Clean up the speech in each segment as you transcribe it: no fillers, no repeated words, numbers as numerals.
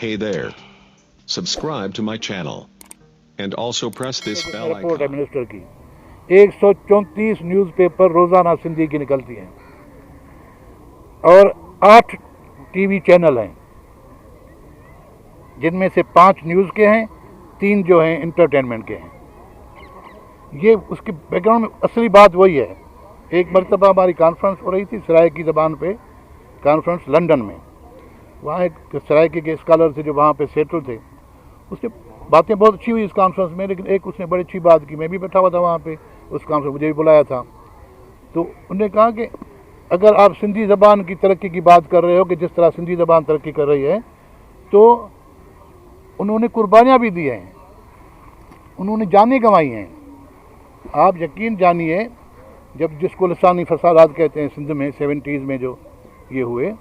Hey there. Subscribe to my channel. And also press this bell report है icon. Minister की 134 newspaper रोज़ाना सिंधी की निकलती हैं और 8 टीवी चैनल हैं, जिनमें से 5 न्यूज़ के हैं, 3 जो हैं इंटरटेनमेंट के हैं। ये उसके बैकग्राउंड में असली बात वही है। एक मरतबा हमारी कॉन्फ्रेंस हो रही थी सराय की ज़बान पे, कॉन्फ्रेंस लंदन में। वहाँ एक सराय के स्कॉलर थे जो वहाँ पे सेटल थे, उसने बातें बहुत अच्छी हुई इस कॉन्फ्रेंस में, लेकिन एक उसने बड़ी अच्छी बात की। मैं भी बैठा हुआ था वहाँ पे उस कॉन्फ्रेंस, मुझे भी बुलाया था। तो उन्होंने कहा कि अगर आप सिंधी ज़बान की तरक्की की बात कर रहे हो कि जिस तरह सिंधी ज़बान तरक्की कर रही है, तो उन्होंने कुर्बानियाँ भी दी हैं, उन्होंने जानें गंवाई हैं। आप यकीन जानिए, जब जिसको लसानी फसादात कहते हैं सिंध में 70s में जो ये हुए,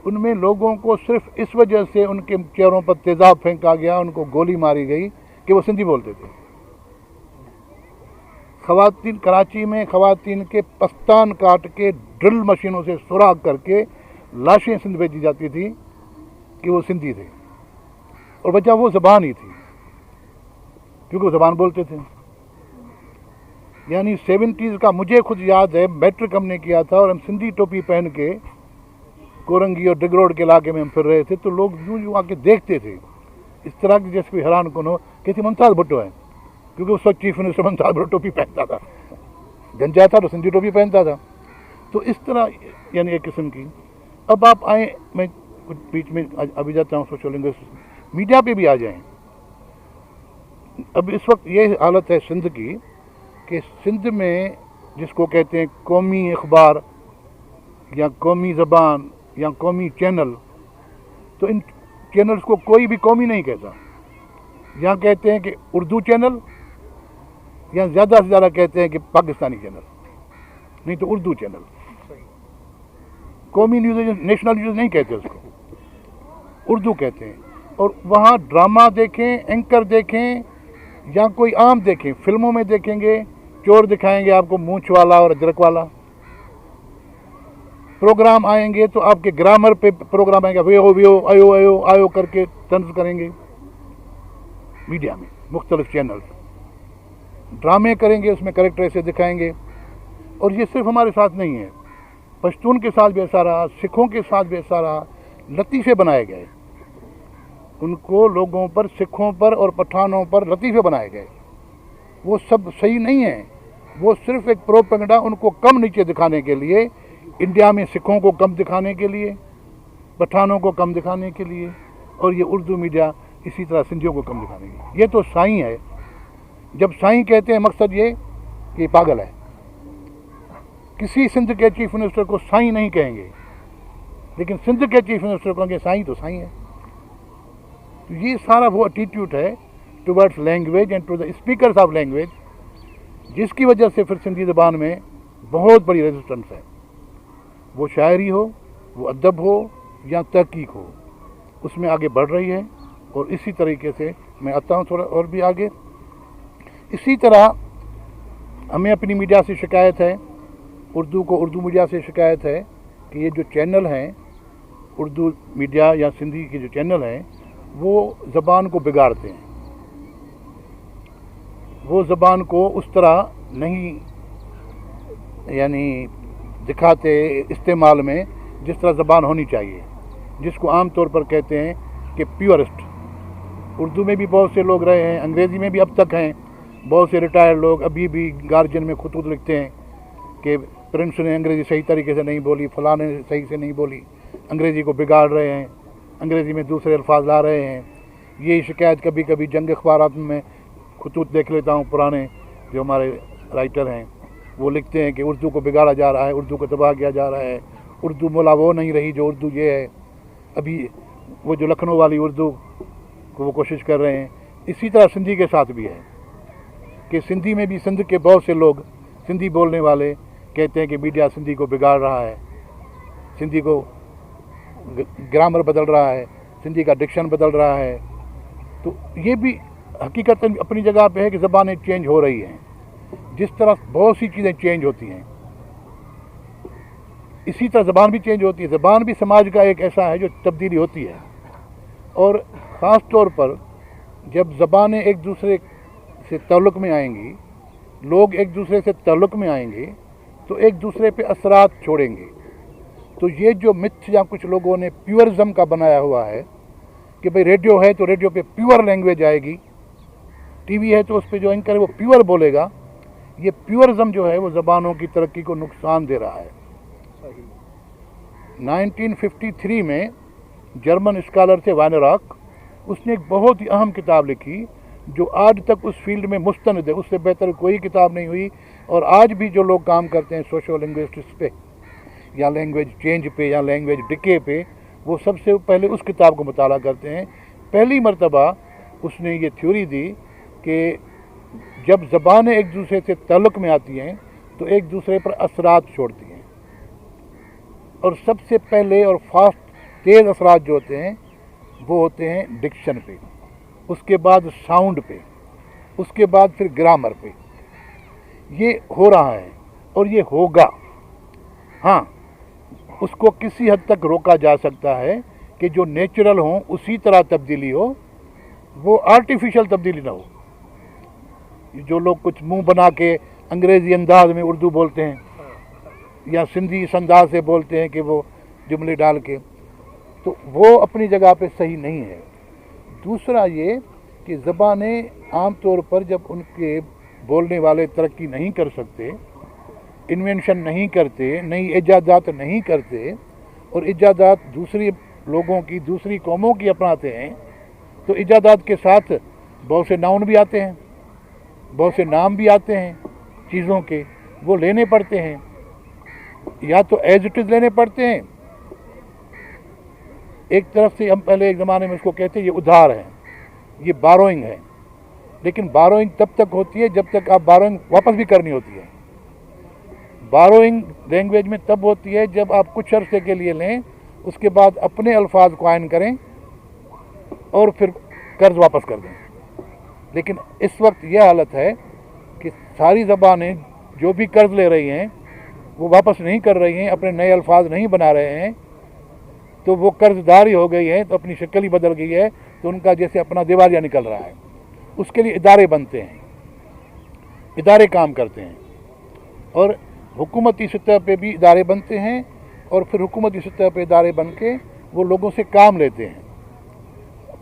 उनमें लोगों को सिर्फ इस वजह से उनके चेहरों पर तेज़ाब फेंका गया, उनको गोली मारी गई कि वो सिंधी बोलते थे। ख़वातीन कराची में ख़वातीन के पस्तान काट के ड्रिल मशीनों से सुराख करके लाशें सिंध भेजी जाती थी कि वो सिंधी थे, और वजह वो ज़बान ही थी, क्योंकि वो ज़बान बोलते थे। यानी 70s का मुझे खुद याद है, मैट्रिक हमने किया था और हम सिंधी टोपी पहन के कोरंगी और डिग रोड के इलाके में हम फिर रहे थे, तो लोग यूँ यूँ आके देखते थे, इस तरह की जैसे कोई हैरान कौन हो, कहती मुमताज़ भुट्टो है, क्योंकि उस वक्त चीफ मिनिस्टर मुमताज़ भुट्टो टोपी पहनता था, गंजा था तो सिंधी टोपी पहनता था। तो इस तरह यानी एक किस्म की। अब आप आए, मैं कुछ बीच में अभी जाता हूँ सोशल लिंग्विस्टिक्स, मीडिया पे भी आ जाएं। अब इस वक्त ये हालत है सिंध की कि सिंध में जिसको कहते हैं कौमी अखबार या कौमी ज़बान या कौमी चैनल, तो इन चैनल्स को कोई भी कौमी नहीं कहता। यहाँ कहते हैं कि उर्दू चैनल, या ज़्यादा से ज़्यादा कहते हैं कि पाकिस्तानी चैनल, नहीं तो उर्दू चैनल। कौमी न्यूज़, नेशनल न्यूज़ नहीं कहते उसको, उर्दू कहते हैं। और वहाँ ड्रामा देखें, एंकर देखें या कोई आम देखें, फिल्मों में देखेंगे चोर दिखाएंगे आपको मूंछ वाला और अजरक वाला। प्रोग्राम आएंगे तो आपके ग्रामर पे प्रोग्राम आएंगे, वे वियो आयो आयो आयो करके तंज करेंगे। मीडिया में मुख्तलिफ चैनल ड्रामे करेंगे, उसमें करेक्टर ऐसे दिखाएंगे। और ये सिर्फ हमारे साथ नहीं है, पश्तून के साथ भी ऐसा रहा, सिखों के साथ भी ऐसा रहा। लतीफ़े बनाए गए, उनको लोगों पर, सिखों पर और पठानों पर लतीफ़े बनाए गए। वो सब सही नहीं है, वो सिर्फ एक प्रोपेगेंडा, उनको कम नीचे दिखाने के लिए, इंडिया में सिखों को कम दिखाने के लिए, पठानों को कम दिखाने के लिए, और ये उर्दू मीडिया इसी तरह सिंधियों को कम दिखाने के लिए। ये तो साईं है। जब साईं कहते हैं मकसद ये कि पागल है। किसी सिंध के चीफ मिनिस्टर को साईं नहीं कहेंगे, लेकिन सिंध के चीफ मिनिस्टर को कहेंगे साईं, तो साईं है। तो ये सारा वो एटीट्यूड है towards language and to the speakers of language, जिसकी वजह से फिर सिंधी ज़बान में बहुत बड़ी रेजिस्टेंस है। वो शायरी हो, वो अदब हो या तहकीक हो, उसमें आगे बढ़ रही है। और इसी तरीके से मैं आता हूँ थोड़ा और भी आगे। इसी तरह हमें अपनी मीडिया से शिकायत है, उर्दू को उर्दू मीडिया से शिकायत है कि ये जो चैनल हैं उर्दू मीडिया या सिंधी के जो चैनल हैं, वो ज़बान को बिगाड़ते हैं। वो ज़बान को उस तरह नहीं यानी दिखाते इस्तेमाल में जिस तरह ज़बान होनी चाहिए, जिसको आम तौर पर कहते हैं कि प्योरिस्ट। उर्दू में भी बहुत से लोग रहे हैं, अंग्रेज़ी में भी अब तक हैं। बहुत से रिटायर्ड लोग अभी भी गार्जियन में खुतूत लिखते हैं कि प्रिंस ने अंग्रेज़ी सही तरीके से नहीं बोली, फ़लाँ ने सही से नहीं बोली, अंग्रेज़ी को बिगाड़ रहे हैं, अंग्रेज़ी में दूसरे अल्फाज ला रहे हैं। ये शिकायत कभी कभी जंग अखबारात में खुतूत देख लेता हूँ, पुराने जो हमारे राइटर हैं वो लिखते हैं कि उर्दू को बिगाड़ा जा रहा है, उर्दू को तबाह किया जा रहा है, उर्दू मौला वो नहीं रही जो उर्दू ये है। अभी वो जो लखनऊ वाली उर्दू को वो कोशिश कर रहे हैं। इसी तरह सिंधी के साथ भी है कि सिंधी में भी सिंध के बहुत से लोग, सिंधी बोलने वाले, कहते हैं कि मीडिया सिंधी को बिगाड़ रहा है, सिंधी को ग्रामर बदल रहा है, सिंधी का डिक्शन बदल रहा है। तो ये भी हकीकत अपनी जगह पे है कि ज़बानें चेंज हो रही हैं, जिस तरह बहुत सी चीज़ें चेंज होती हैं इसी तरह ज़बान भी चेंज होती है। ज़बान भी समाज का एक ऐसा है जो तब्दीली होती है, और ख़ास तौर पर जब ज़बानें एक दूसरे से ताल्लुक़ में आएंगी, लोग एक दूसरे से ताल्लुक़ में आएंगे तो एक दूसरे पे असरात छोड़ेंगे। तो ये जो मिथ या कुछ लोगों ने प्योरिज्म का बनाया हुआ है कि भाई रेडियो है तो रेडियो पे प्योर लैंग्वेज आएगी, टीवी है तो उस पर जो एंकर है वो प्योर बोलेगा, ये प्योरिज्म जो है वो ज़बानों की तरक्की को नुकसान दे रहा है। 1953 में जर्मन स्कॉलर थे वाइनराक, उसने एक बहुत ही अहम किताब लिखी जो आज तक उस फील्ड में मुस्तनद है, उससे बेहतर कोई किताब नहीं हुई। और आज भी जो लोग काम करते हैं सोशल लिंग्विस्टिक्स पे या लैंग्वेज चेंज पे या लैंग्वेज डिके पे, वो सबसे पहले उस किताब को मुताला करते हैं। पहली मर्तबा उसने ये थ्योरी दी कि जब ज़बानें एक दूसरे से ताल्लुक़ में आती हैं तो एक दूसरे पर असरात छोड़ती हैं, और सबसे पहले और फास्ट तेज़ असरात जो होते हैं वो होते हैं डिक्शन पे, उसके बाद साउंड पे, उसके बाद फिर ग्रामर पे। ये हो रहा है और ये होगा। हाँ, उसको किसी हद तक रोका जा सकता है कि जो नेचुरल हो उसी तरह तब्दीली हो, वो आर्टिफिशियल तब्दीली ना हो। जो लोग कुछ मुंह बना के अंग्रेज़ी अंदाज में उर्दू बोलते हैं या सिंधी इस अंदाज से बोलते हैं कि वो जुमले डाल के, तो वो अपनी जगह पे सही नहीं है। दूसरा ये कि ज़बानें आम तौर पर जब उनके बोलने वाले तरक्की नहीं कर सकते, इन्वेंशन नहीं करते, नई इजादात नहीं करते और इजादात दूसरी लोगों की दूसरी कौमों की अपनाते हैं, तो इजादात के साथ बहुत से नाउन भी आते हैं, बहुत से नाम भी आते हैं चीज़ों के, वो लेने पड़ते हैं, या तो एज इट इज़ लेने पड़ते हैं। एक तरफ से हम पहले एक ज़माने में उसको कहते हैं ये उधार है, ये बारोइंग है, लेकिन बारोइंग तब तक होती है जब तक आप बारोइंग वापस भी करनी होती है। बारोइंग लैंग्वेज में तब होती है जब आप कुछ अरसे के लिए लें, उसके बाद अपने अल्फाज को आयन करें और फिर कर्ज वापस कर दें। लेकिन इस वक्त यह हालत है कि सारी ज़बानें जो भी कर्ज ले रही हैं वो वापस नहीं कर रही हैं, अपने नए अल्फाज नहीं बना रहे हैं, तो वो कर्जदारी हो गई है, तो अपनी शक्ल ही बदल गई है, तो उनका जैसे अपना दिवालिया निकल रहा है। उसके लिए इदारे बनते हैं, इदारे काम करते हैं, और हुकूमती सतह पे भी इदारे बनते हैं, और फिर हुकूमती सतह पे इदारे बन के वो लोगों से काम लेते हैं।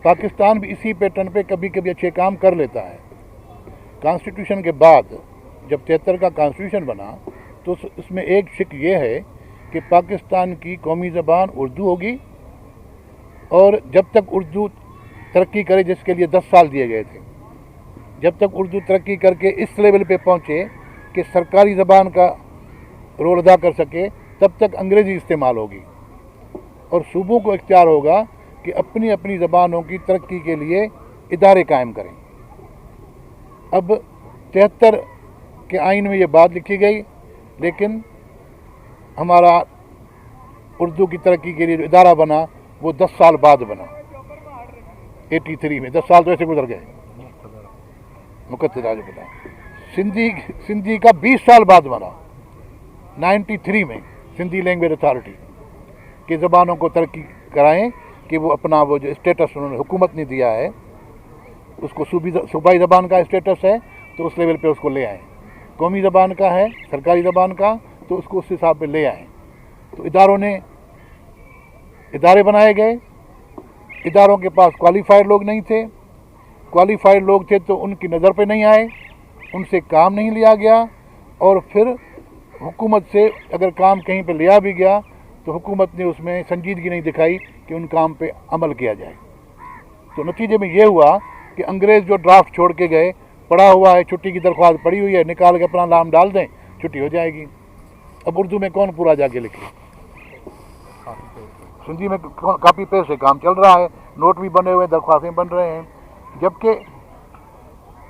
पाकिस्तान भी इसी पैटर्न पे कभी कभी अच्छे काम कर लेता है। कॉन्स्टिट्यूशन के बाद जब 73 का कॉन्स्टिट्यूशन बना तो उसमें एक शिक ये है कि पाकिस्तान की कौमी ज़बान उर्दू होगी, और जब तक उर्दू तरक्की करे, जिसके लिए 10 साल दिए गए थे, जब तक उर्दू तरक्की करके इस लेवल पे पहुँचे कि सरकारी ज़बान का रोल अदा कर सके, तब तक अंग्रेज़ी इस्तेमाल होगी, और सूबों को इख्तियार होगा कि अपनी अपनी ज़बानों की तरक्की के लिए इदारे कायम करें। अब 73 के आइन में ये बात लिखी गई, लेकिन हमारा उर्दू की तरक्की के लिए जो इदारा बना वो 10 साल बाद बना, 83 में। 10 साल तो ऐसे गुजर गए, मुकद्दर बना। सिंधी का 20 साल बाद बना, 93 में, सिंधी लैंग्वेज अथॉरिटी की ज़बानों को तरक्की कराएं कि वो अपना वो जो स्टेटस उन्होंने हुकूमत ने दिया है, उसको सूबाई ज़बान का स्टेटस है तो उस लेवल पे उसको ले आएँ, कौमी ज़बान का है, सरकारी ज़बान का, तो उसको उस हिसाब पे ले आएँ। तो इदारों ने इदारे बनाए गए, इदारों के पास क्वालिफाइड लोग नहीं थे, क्वालिफाइड लोग थे तो उनकी नज़र पे नहीं आए, उनसे काम नहीं लिया गया, और फिर हुकूमत से अगर काम कहीं पे लिया भी गया तो हुकूमत ने उसमें संजीदगी नहीं दिखाई कि उन काम पे अमल किया जाए। तो नतीजे में ये हुआ कि अंग्रेज़ जो ड्राफ्ट छोड़ के गए, पड़ा हुआ है, छुट्टी की दरख्वास्त पड़ी हुई है, निकाल के अपना नाम डाल दें, छुट्टी हो जाएगी। अब उर्दू में कौन पूरा जाके लिखे? सिंधी में कॉपी पेस्ट से काम चल रहा है, नोट भी बने हुए, दरख्वास्तें बन रहे हैं, जबकि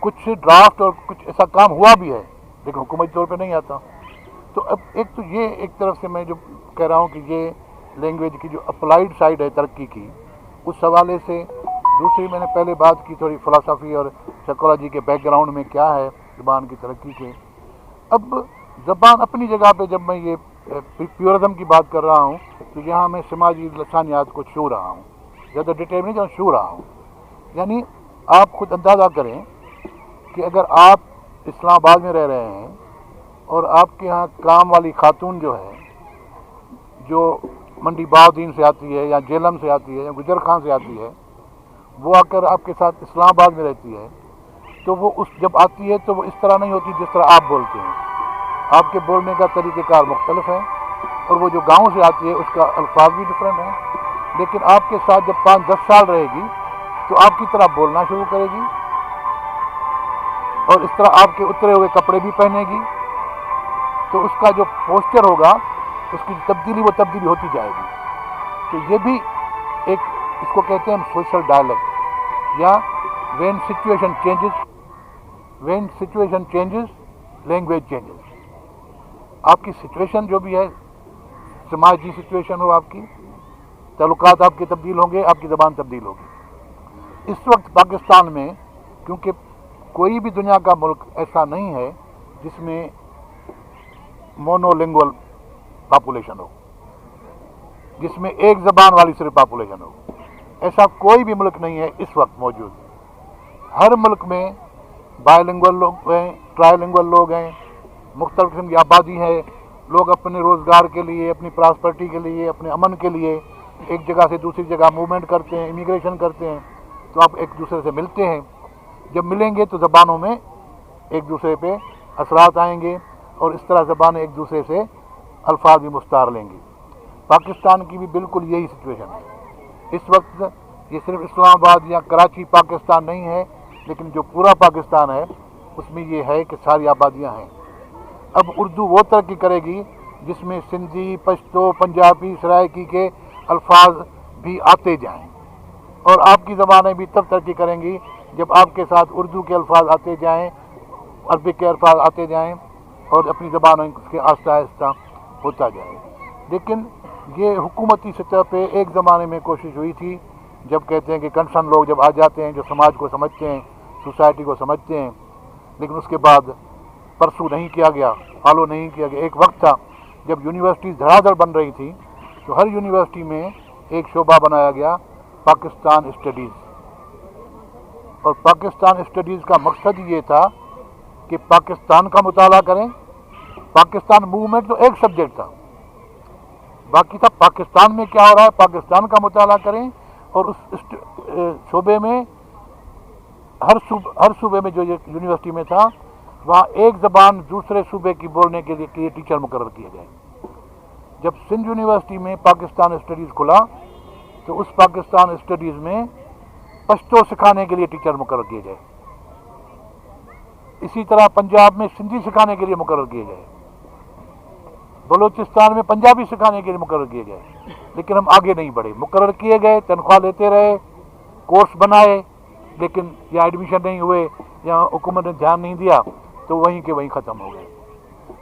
कुछ ड्राफ्ट और कुछ ऐसा काम हुआ भी है लेकिन हुकूमती तौर पे नहीं आता। तो अब एक तो ये एक तरफ से मैं जो कह रहा हूँ कि ये लैंग्वेज की जो अप्लाइड साइड है तरक्की की, उस हवाले से। दूसरी मैंने पहले बात की थोड़ी फ़िलासफ़ी और साइकोलॉजी के बैकग्राउंड में क्या है ज़बान की तरक्की के। अब ज़बान अपनी जगह पे, जब मैं ये प्योरिज्म की बात कर रहा हूँ तो यहाँ मैं समाजी लसानियात को छू रहा हूँ। ज़्यादा डिटेल में जो छू रहा हूँ। यानी आप खुद अंदाज़ा करें कि अगर आप इस्लामाबाद में रह रहे हैं और आपके यहाँ काम वाली खातून जो है, जो मंडी बहाउद्दीन से आती है या जेलम से आती है या गुजर खान से आती है, वो आकर आपके साथ इस्लामाबाद में रहती है, तो वो जब आती है तो वो इस तरह नहीं होती जिस तरह आप बोलते हैं। आपके बोलने का तरीक़ेकार मुख्तलिफ है, और वो जो गांव से आती है उसका अल्फाज भी डिफरेंट है। लेकिन आपके साथ जब 5-10 साल रहेगी तो आपकी तरह बोलना शुरू करेगी, और इस तरह आपके उतरे हुए कपड़े भी पहनेगी। तो उसका जो पोस्चर होगा, उसकी तब्दीली वो तब्दीली होती जाएगी। तो ये भी एक, इसको कहते हैं हम सोशल डायलेक्ट, या when situation changes language changes. आपकी सिचुएशन जो भी है, समाजी सिचुएशन हो, आपकी ताल्लुकात आपके तब्दील होंगे, आपकी ज़बान तब्दील होगी। इस वक्त पाकिस्तान में, क्योंकि कोई भी दुनिया का मुल्क ऐसा नहीं है जिसमें मोनोलिंगुअल पॉपुलेशन हो, जिसमें एक ज़बान वाली सिर्फ पॉपुलेशन हो, ऐसा कोई भी मुल्क नहीं है इस वक्त मौजूद। हर मुल्क में बायलिंगुअल लोग हैं, ट्राइलिंगुअल लोग हैं, मुख्तलिफ किस्म की आबादी है। लोग अपने रोज़गार के लिए, अपनी प्रॉस्पेरिटी के लिए, अपने अमन के लिए एक जगह से दूसरी जगह मूवमेंट करते हैं, इमिग्रेशन करते हैं। तो आप एक दूसरे से मिलते हैं, जब मिलेंगे तो ज़बानों में एक दूसरे पे असरात आएंगे, और इस तरह ज़बानें एक दूसरे से अल्फाज भी मुस्तार लेंगी। पाकिस्तान की भी बिल्कुल यही सिचुएशन है इस वक्त। ये सिर्फ इस्लामाबाद या कराची पाकिस्तान नहीं है, लेकिन जो पूरा पाकिस्तान है उसमें ये है कि सारी आबादियाँ हैं। अब उर्दू वो तरक्की करेगी जिसमें सिंधी, पश्तो, पंजाबी, सराइकी के अल्फाज भी आते जाएं, और आपकी ज़बानें भी तब तरक्की करेंगी जब आपके साथ उर्दू के अल्फाज आते जाएं, अरबिक के अल्फाज आते जाएं, और अपनी ज़बानों के आहिस्ता आहिस्ता होता जाए। लेकिन ये हुकूमती सतह पे एक ज़माने में कोशिश हुई थी, जब कहते हैं कि कंसर्न लोग जब आ जाते हैं, जो समाज को समझते हैं, सोसाइटी को समझते हैं, लेकिन उसके बाद परसू नहीं किया गया, फॉलो नहीं किया गया। एक वक्त था जब यूनिवर्सिटीज़ धड़ाधड़ बन रही थी, तो हर यूनिवर्सिटी में एक शोबा बनाया गया पाकिस्तान स्टडीज़, और पाकिस्तान स्टडीज़ का मकसद ये था कि पाकिस्तान का मुताला करें। पाकिस्तान मूवमेंट तो एक सब्जेक्ट था, बाकी था पाकिस्तान में क्या हो रहा है, पाकिस्तान का मुताला करें। और उस शोबे में हर सूबे में जो यूनिवर्सिटी में था, वहाँ एक ज़बान दूसरे सूबे की बोलने के लिए टीचर मुकर्रर किए गए। जब सिंध यूनिवर्सिटी में पाकिस्तान स्टडीज़ खुला, तो उस पाकिस्तान स्टडीज़ में पश्तो सिखाने के लिए टीचर मुकर्रर किए गए। इसी तरह पंजाब में सिंधी सिखाने के लिए मुकर्रर किए गए, बलूचिस्तान में पंजाबी सिखाने के लिए मुकर्रर किए गए। लेकिन हम आगे नहीं बढ़े, मुकर्रर किए गए, तनख्वाह लेते रहे, कोर्स बनाए, लेकिन या एडमिशन नहीं हुए या हुकूमत ने ध्यान नहीं दिया, तो वहीं के वहीं ख़त्म हो गए।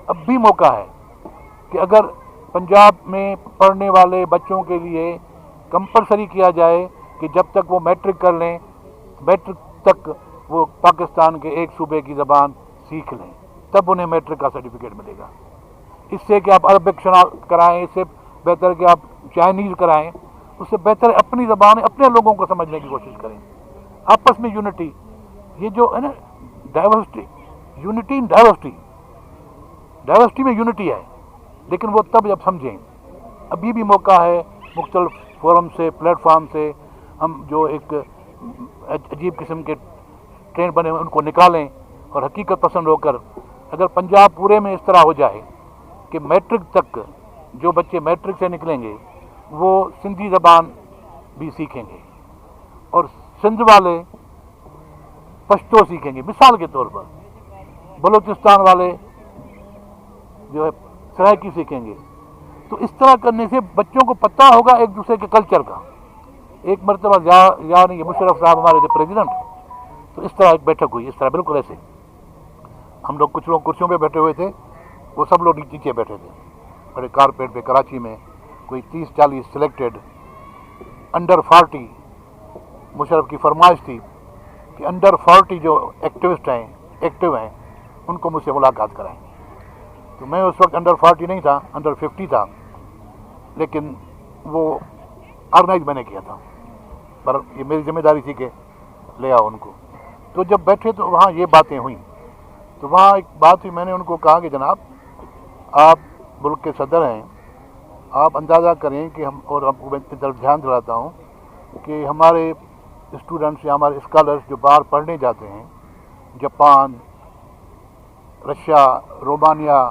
अब भी मौका है कि अगर पंजाब में पढ़ने वाले बच्चों के लिए कंपलसरी किया जाए कि जब तक वो मैट्रिक कर लें, मैट्रिक तक वो पाकिस्तान के एक सूबे की ज़बान सीख लें, तब उन्हें मैट्रिक का सर्टिफिकेट मिलेगा। इससे कि आप अरबिक कराएं, इससे बेहतर कि आप चाइनीज़ कराएं, उससे बेहतर अपनी ज़बान अपने लोगों को समझने की कोशिश करें। आपस में यूनिटी, ये जो है ना diversity, unity in diversity, diversity में यूनिटी है, लेकिन वो तब जब समझें। अभी भी मौका है, मुख्तलिफ फोरम से, प्लेटफार्म से हम जो एक अजीब किस्म के ट्रेंड बने हुए उनको निकालें, और हकीकत पसंद होकर अगर पंजाब पूरे में इस तरह हो जाए कि मैट्रिक तक जो बच्चे मैट्रिक से निकलेंगे वो सिंधी ज़बान भी सीखेंगे, और सिंध वाले पश्तो सीखेंगे। मिसाल के तौर पर बलूचिस्तान वाले जो है सराइकी सीखेंगे। तो इस तरह करने से बच्चों को पता होगा एक दूसरे के कल्चर का। एक मरतबा या नहीं, मुशर्रफ साहब हमारे थे प्रेसिडेंट, तो इस तरह एक बैठक हुई, इस तरह बिल्कुल ऐसे हम लोग, कुछ लोग कुर्सियों पे बैठे हुए थे, वो सब लोग नीचे बैठे थे बड़े कारपेट पे। कराची में कोई 30-40 सिलेक्टेड अंडर 40, मुशर्रफ की फरमाइश थी कि अंडर 40 जो एक्टिविस्ट हैं, एक्टिव हैं, उनको मुझसे मुलाकात कराएं। तो मैं उस वक्त अंडर 40 नहीं था, अंडर 50 था, लेकिन वो ऑर्गेनाइज मैंने किया था। पर ये मेरी जिम्मेदारी थी कि ले आओ उनको। तो जब बैठे तो वहाँ ये बातें हुई, तो वहाँ एक बात हुई, मैंने उनको कहा कि जनाब आप मुल्क के सदर हैं, आप अंदाज़ा करें कि हम, और आपको मैं इस तरफ ध्यान दिलाता हूँ कि हमारे स्टूडेंट्स या हमारे स्कॉलर्स जो बाहर पढ़ने जाते हैं, Japan, Russia, Romania,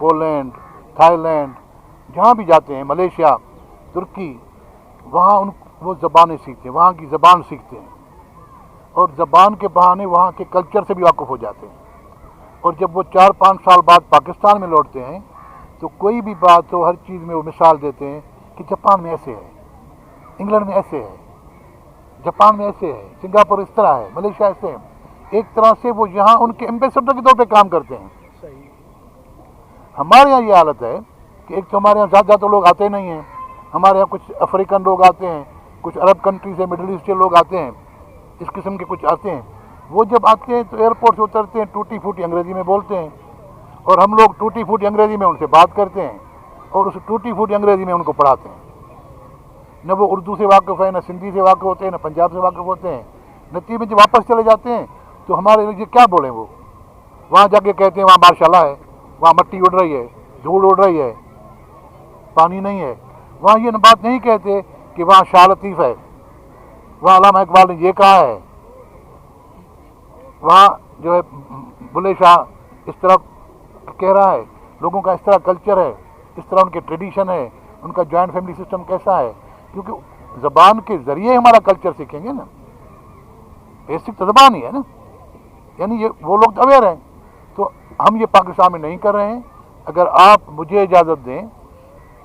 Poland, Thailand, जहाँ भी जाते हैं, मलेशिया, तुर्की, वहाँ वो ज़बानें सीखते हैं, वहाँ की ज़बान सीखते हैं और ज़बान के बहाने वहाँ के कल्चर से भी वाक़ुफ़ हो जाते हैं। और जब वो 4-5 साल बाद पाकिस्तान में लौटते हैं तो कोई भी बात हो, हर चीज़ में वो मिसाल देते हैं कि जापान में ऐसे है, इंग्लैंड में ऐसे है, जापान में ऐसे है, सिंगापुर इस तरह है, मलेशिया ऐसे है। एक तरह से वो यहाँ उनके एम्बेसडर के तौर पे काम करते हैं। हमारे यहाँ ये हालत है कि एक तो हमारे यहाँ ज़्यादा लोग आते नहीं हैं, हमारे यहाँ कुछ अफ्रीकन लोग आते हैं, कुछ अरब कंट्री से, मिडिल ईस्ट के लोग आते हैं, इस किस्म के कुछ आते हैं। वो जब आते हैं तो एयरपोर्ट से उतरते हैं, टूटी फूटी अंग्रेज़ी में बोलते हैं और हम लोग टूटी फूटी अंग्रेज़ी में उनसे बात करते हैं और उस टूटी फूटी अंग्रेज़ी में उनको पढ़ाते हैं। न वो उर्दू से वाकिफ़ है, न सिंधी से वाकिफ़ होते हैं, न पंजाब से वाकिफ़ होते हैं। नतीजे में जब वापस चले जाते हैं तो हमारे लिए क्या बोलें, वो वहाँ जाके कहते हैं वहाँ माशाल्लाह है, वहाँ मट्टी उड़ रही है, धूल उड़ रही है, पानी नहीं है। वहाँ ये बात नहीं कहते कि वहाँ शाह लतीफ़ है, वहाँ अल्लामा इकबाल ने ये कहा है, वहाँ जो है बुल्ले शाह इस तरह कह रहा है, लोगों का इस तरह कल्चर है, इस तरह उनके ट्रेडिशन है, उनका जॉइंट फैमिली सिस्टम कैसा है। क्योंकि ज़बान के ज़रिए हमारा कल्चर सीखेंगे ना, बेसिक तो ज़बान ही है ना, यानी ये वो लोग अवेयर हैं। तो हम ये पाकिस्तान में नहीं कर रहे हैं। अगर आप मुझे इजाज़त दें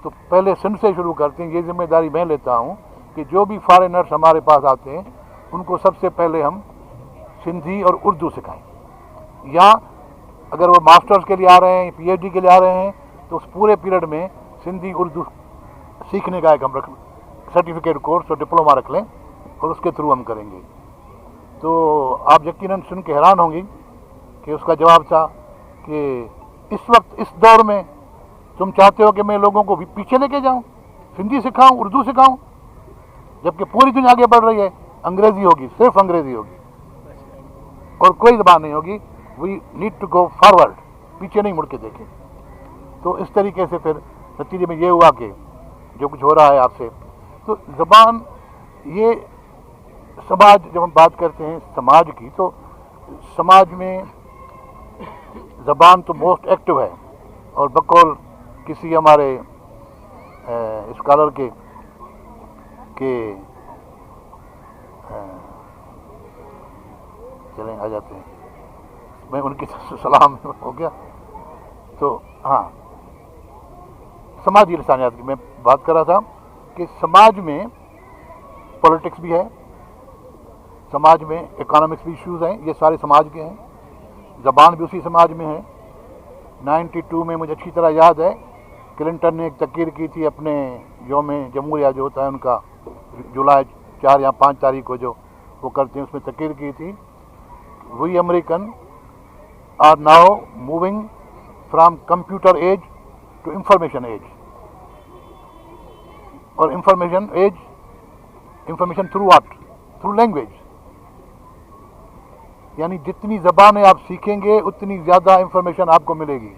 तो पहले सिंध से शुरू करते हैं। ये जिम्मेदारी मैं लेता हूँ कि जो भी फॉरेनर्स हमारे पास आते हैं उनको सबसे पहले हम सिंधी और उर्दू सिखाएं, या अगर वो मास्टर्स के लिए आ रहे हैं, पीएचडी के लिए आ रहे हैं, तो उस पूरे पीरियड में सिंधी उर्दू सीखने का एक हम सर्टिफिकेट कोर्स और डिप्लोमा रख लें और उसके थ्रू हम करेंगे। तो आप यकीनन सुन के हैरान होंगी कि उसका जवाब था कि इस वक्त इस दौर में तुम चाहते हो कि मैं लोगों को भी पीछे लेके जाऊं, हिंदी सिखाऊं, उर्दू सिखाऊं, जबकि पूरी दुनिया आगे बढ़ रही है। अंग्रेज़ी होगी, सिर्फ अंग्रेज़ी होगी और कोई ज़बान नहीं होगी। We need to go forward, पीछे नहीं मुड़ के देखें। तो इस तरीके से फिर नतीजे में ये हुआ कि जो कुछ हो रहा है आपसे, तो ज़बान, ये समाज, जब हम बात करते हैं समाज की, तो समाज में ज़बान तो मोस्ट एक्टिव है। और बकौल किसी हमारे स्कॉलर के चलें आ जाते हैं, मैं उनकी सलाह में हो गया। तो हाँ, समाजी इंसानियत की मैं बात कर रहा था कि समाज में पॉलिटिक्स भी है, समाज में इकोनॉमिक्स भी इश्यूज़ हैं, ये सारे समाज के हैं। ज़बान भी उसी समाज में है। 92 में मुझे अच्छी तरह याद है, क्लिंटन ने एक तकीर की थी अपने यौम जमहूरिया जो होता है उनका, जुलाई 4 या 5 तारीख को जो वो करते हैं, उसमें तकीर की थी, we American are now moving from computer age to information age, और information age, information through what, through language. यानी जितनी ज़बानें आप सीखेंगे उतनी ज़्यादा इंफॉर्मेशन आपको मिलेगी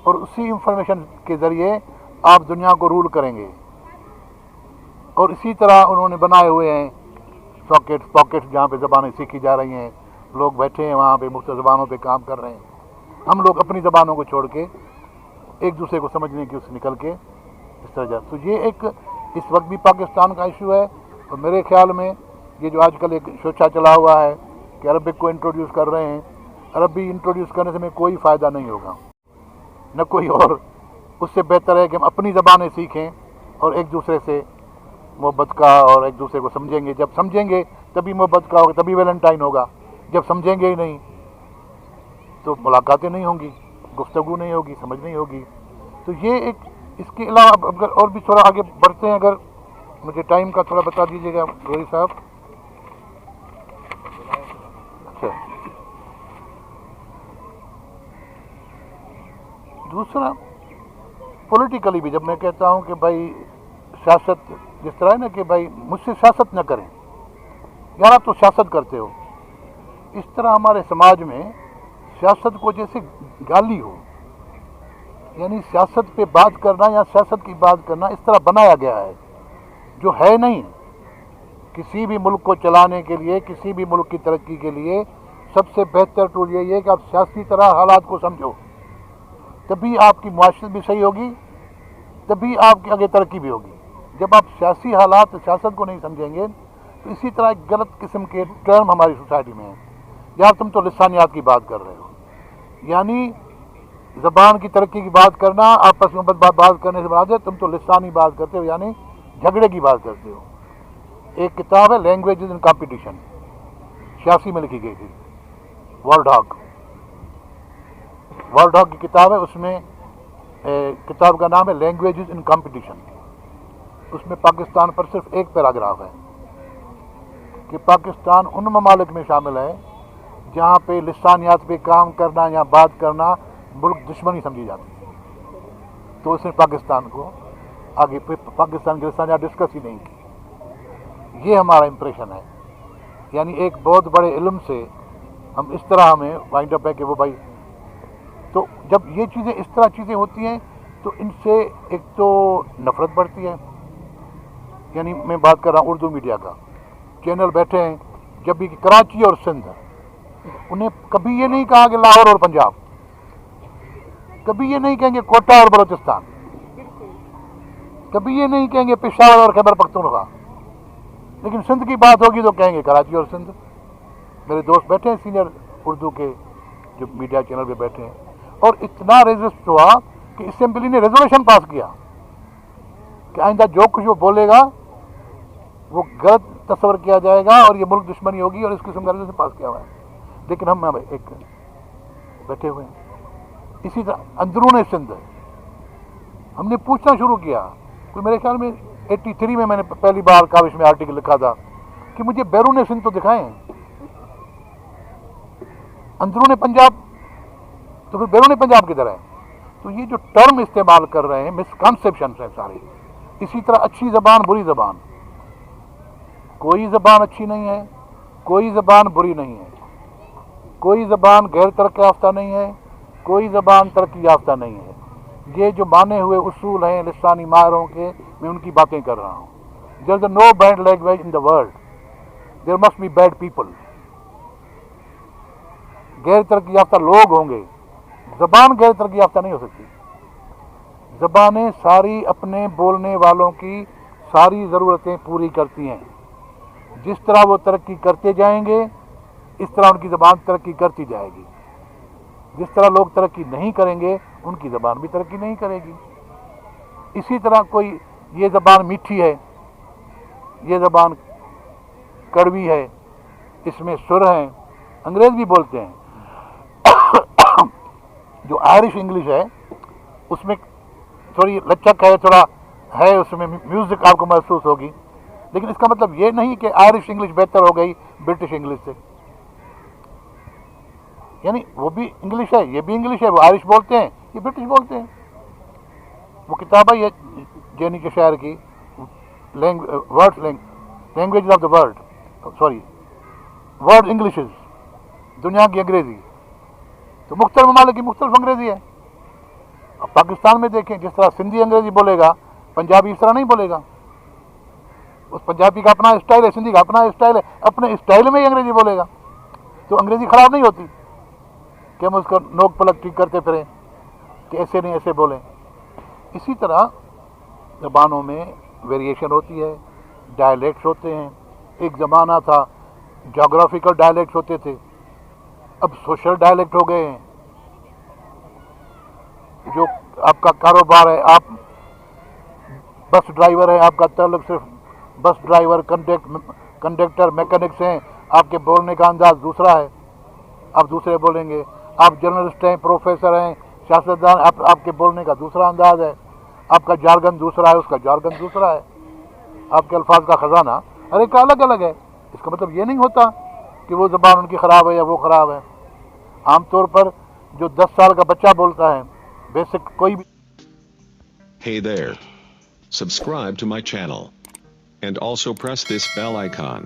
और उसी इंफॉर्मेशन के ज़रिए आप दुनिया को रूल करेंगे। और इसी तरह उन्होंने बनाए हुए हैं पॉकेट्स जहाँ पे ज़बानें सीखी जा रही हैं, लोग बैठे हैं वहाँ पे मुख्तलिफ ज़बानों पे काम कर रहे हैं। हम लोग अपनी ज़बानों को छोड़ के एक दूसरे को समझने की उससे निकल के इस तरह जा। तो ये एक इस वक्त भी पाकिस्तान का इशू है। और मेरे ख्याल में ये जो आजकल एक शोशा चला हुआ है कि अरबिक को इंट्रोड्यूस कर रहे हैं, अरबी इंट्रोड्यूस करने से में कोई फ़ायदा नहीं होगा, न कोई और। उससे बेहतर है कि हम अपनी ज़बानें सीखें और एक दूसरे से मोहब्बत का, और एक दूसरे को समझेंगे। जब समझेंगे तभी मोहब्बत का होगा, तभी वैलेंटाइन होगा। जब समझेंगे ही नहीं तो मुलाकातें नहीं होंगी, गुफ्तगू नहीं होगी, समझ नहीं होगी। तो ये एक, इसके अलावा अगर और भी थोड़ा आगे बढ़ते हैं, अगर मुझे टाइम का थोड़ा बता दीजिएगा गोरी साहब। अच्छा, दूसरा पॉलिटिकली भी, जब मैं कहता हूँ कि भाई सियासत जिस तरह है ना कि भाई मुझसे सियासत न करें, यार आप तो सियासत करते हो। इस तरह हमारे समाज में सियासत को जैसे गाली हो, यानी सियासत पे बात करना या सियासत की बात करना इस तरह बनाया गया है जो है नहीं। किसी भी मुल्क को चलाने के लिए, किसी भी मुल्क की तरक्की के लिए सबसे बेहतर टूल यही है कि आप सियासी तरह हालात को समझो, तभी आपकी मुआशरत भी सही होगी, तभी आपकी आगे तरक्की भी होगी। जब आप सियासी हालात, सियासत को नहीं समझेंगे तो इसी तरह एक गलत किस्म के टर्म हमारी सोसाइटी में है। यार तुम तो लिसानियात की बात कर रहे हो, यानी ज़बान की तरक्की की बात करना आपस में बात करने से बात है, तुम तो लिसानी बात करते हो, यानी झगड़े की बात करते हो। एक किताब है लैंग्वेजेस इन कॉम्पिटिशन, 86 में लिखी गई थी, वर्ल्ड हॉग की किताब है। उसमें किताब का नाम है लैंग्वेजेस इन कॉम्पिटिशन। उसमें पाकिस्तान पर सिर्फ एक पैराग्राफ है कि पाकिस्तान उन ममालिक में शामिल है जहाँ पे लिसानियात पे काम करना या बात करना मुल्क दुश्मनी समझी जाती है। तो उसने पाकिस्तान को आगे पाकिस्तान की लिसानियात डिस्कस ही नहीं की। ये हमारा इम्प्रेशन है, यानी एक बहुत बड़े इल्म से हम इस तरह हमें वाइंड अप है कि वो भाई, तो जब ये चीज़ें इस तरह चीज़ें होती हैं तो इनसे एक तो नफरत बढ़ती है। यानी मैं बात कर रहा हूँ उर्दू मीडिया का, चैनल बैठे हैं जब भी कराची और सिंध, उन्हें कभी ये नहीं कहा कि लाहौर और पंजाब, कभी ये नहीं कहेंगे कोटा और बलोचिस्तान, कभी ये नहीं कहेंगे पेशावर और खैबर पख्तूनख्वा, लेकिन सिंध की बात होगी तो कहेंगे कराची और सिंध। मेरे दोस्त बैठे हैं सीनियर उर्दू के जो मीडिया चैनल पे बैठे हैं, और इतना रेजिस्ट हुआ कि असेंबली ने रेजोल्यूशन पास किया कि आइंदा जो कुछ वो बोलेगा वो गलत तस्वर किया जाएगा और ये मुल्क दुश्मनी होगी, और इस किस्म का रेजोल्यूशन पास किया हुआ है। लेकिन हम एक बैठे हुए हैं। इसी तरह अंदरून सिंध हमने पूछना शुरू किया, कोई मेरे ख्याल में 83 में मैंने पहली बार काविश में आर्टिकल लिखा था कि मुझे बैरून सिंध तो दिखाएं, अंदरून पंजाब तो फिर बैरून पंजाब किधर है। तो ये जो टर्म इस्तेमाल कर रहे हैं मिसकॉन्सेप्शन है सारे। इसी तरह अच्छी ज़बान बुरी ज़बान, कोई ज़बान अच्छी नहीं है, कोई ज़बान बुरी नहीं है, कोई ज़बान गैर तरक्की याफ्ता नहीं है, कोई ज़बान तरक्की याफ्ता नहीं है। ये जो माने हुए उसूल हैं लिसानी माहिरों के, मैं उनकी बातें कर रहा हूँ। There is no bad language in the world, there must be bad people. गैर तरक्की याफ्ता लोग होंगे, ज़बान गैर तरक्की याफ्ता नहीं हो सकती। ज़बानें सारी अपने बोलने वालों की सारी ज़रूरतें पूरी करती हैं। जिस तरह वो तरक्की करते जाएंगे इस तरह उनकी ज़बान तरक्की करती जाएगी। जिस तरह लोग तरक्की नहीं करेंगे उनकी ज़बान भी तरक्की नहीं करेगी। इसी तरह कोई ये ज़बान मीठी है, ये ज़बान कड़वी है, इसमें सुर हैं, अंग्रेज़ भी बोलते हैं। जो आयरिश इंग्लिश है उसमें थोड़ी लचक है, थोड़ा है, उसमें म्यूज़िक आपको महसूस होगी, लेकिन इसका मतलब ये नहीं कि आयरिश इंग्लिश बेहतर हो गई ब्रिटिश इंग्लिश से। यानी वो भी इंग्लिश है, ये भी इंग्लिश है, वो आयरिश बोलते हैं, ये ब्रिटिश बोलते हैं। वो किताब है ये जेनी के शायर की, language of the world, sorry world Englishes, दुनिया की अंग्रेजी। तो मुख्तलिफ ममालिक की मुख्तलिफ अंग्रेजी है। अब पाकिस्तान में देखें, जिस तरह सिंधी अंग्रेजी बोलेगा पंजाबी इस तरह नहीं बोलेगा। उस पंजाबी का अपना स्टाइल है, सिंधी का अपना स्टाइल है, अपने स्टाइल में ही अंग्रेजी बोलेगा। तो अंग्रेजी खराब नहीं होती कि हम उसका नोक पलक ठीक करते फिरें कि ऐसे नहीं ऐसे बोलें। इसी तरह ज़बानों में वेरिएशन होती है, डायलेक्ट्स होते हैं। एक ज़माना था जोग्राफिकल डायलेक्ट्स होते थे, अब सोशल डायलेक्ट हो गए हैं। जो आपका कारोबार है, आप बस ड्राइवर है, आपका ताल्लुक सिर्फ बस ड्राइवर, कंडक्टर, मैकेनिक्स हैं, आपके बोलने का अंदाज़ दूसरा है, आप दूसरे बोलेंगे। आप जर्नलिस्ट हैं, प्रोफेसर हैं, सियासतदान, आपके बोलने का दूसरा अंदाज़ है, आपका जार्गन दूसरा है, उसका जार्गन दूसरा है, आपके अल्फाज का ख़जाना हर एक का अलग अलग है। इसका मतलब ये नहीं होता कि वो ज़बान उनकी ख़राब है या वो ख़राब है। आमतौर पर जो 10 साल का बच्चा बोलता है, बेसिक कोई भी। Hey there. Subscribe to my channel. And also press this bell icon.